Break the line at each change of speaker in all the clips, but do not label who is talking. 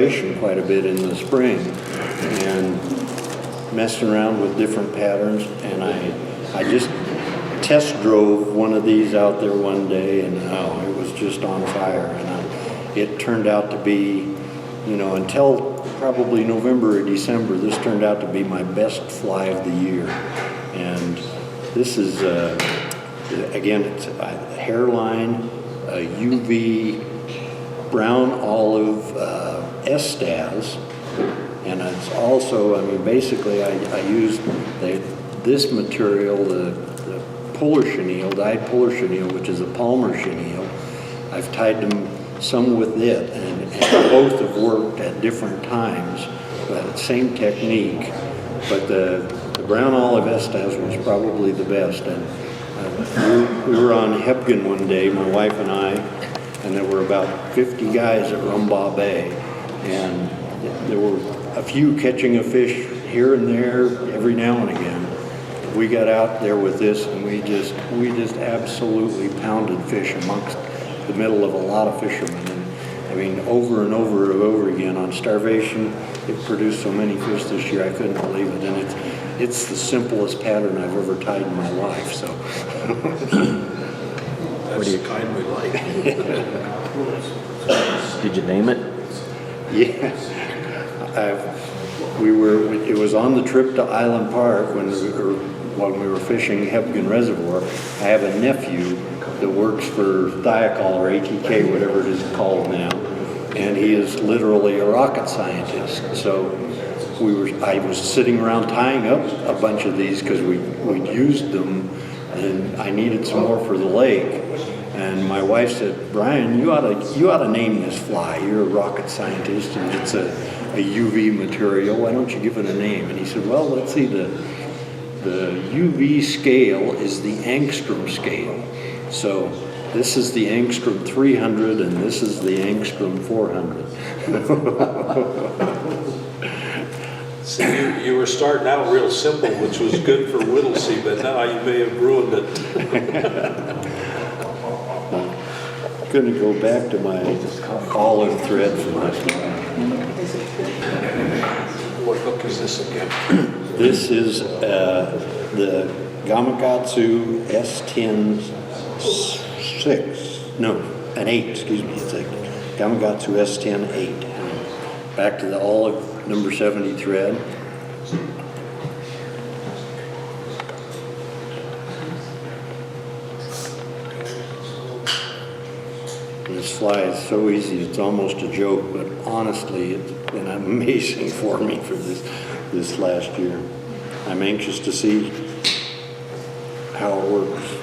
starvation quite a bit in the spring and messing around with different patterns, and I just test drove one of these out there one day, and it was just on fire, and it turned out to be, until probably November or December, this turned out to be my best fly of the year. And this is, again, it's a hairline, a UV brown olive Estas, and it's also, basically I used this material, the polar chenille, dyed polar chenille, which is a Palmer chenille. I've tied them some with it, and both have worked at different times, but same technique. But the brown olive Estes was probably the best. And we were on Hebgen one day, my wife and I, and there were about 50 guys at Rumbaugh Bay, and there were a few catching a fish here and there every now and again. We got out there with this, and we just absolutely pounded fish amongst the middle of a lot of fishermen. And over and over and over again on starvation, it produced so many fish this year I couldn't believe it. And it's the simplest pattern I've ever tied in my life. So
that's the kind we like.
Did you name it?
Yeah. It was on the trip to Island Park when we were fishing Hebgen Reservoir. I have a nephew that works for Thiokol or ATK, whatever it is called now, and he is literally a rocket scientist. So I was sitting around tying up a bunch of these because we'd used them, and I needed some more for the lake. And my wife said, "Brian, you ought to name this fly. You're a rocket scientist, and it's a UV material. Why don't you give it a name?" And he said, "Well, let's see, the UV scale is the Angstrom scale. So this is the Angstrom 300, and this is the Angstrom 400.
See, you were starting out real simple, which was good for Whittlesey, but now you may have ruined it.
I'm going to go back to my olive thread from last night.
What book is this again?
This is the Gamakatsu S10 an 8, excuse me. It's a Gamakatsu S10 8. Back to the olive number 70 thread. This fly is so easy, it's almost a joke, but honestly, it's been amazing for me for this last year. I'm anxious to see how it works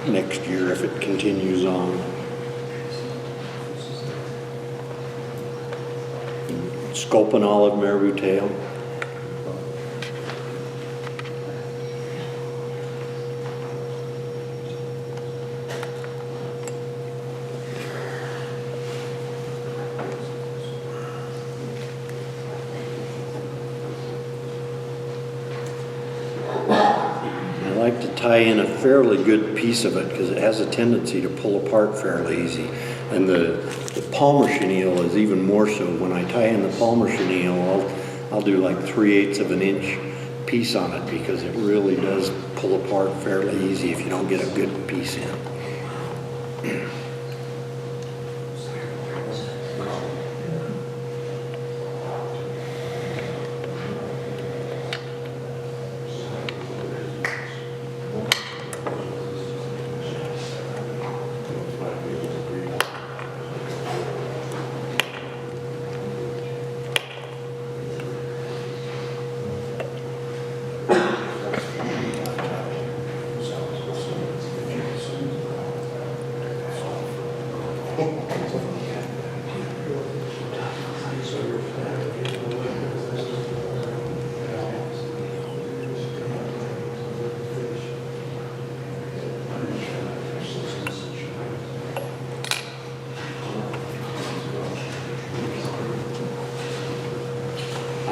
next year if it continues on. Sculpin olive marabou tail. I like to tie in a fairly good piece of it because it has a tendency to pull apart fairly easy. And the Palmer chenille is even more so. When I tie in the Palmer chenille, I'll do like 3/8 of an inch piece on it because it really does pull apart fairly easy if you don't get a good piece in.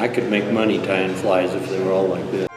I could make money tying flies if they were all like this.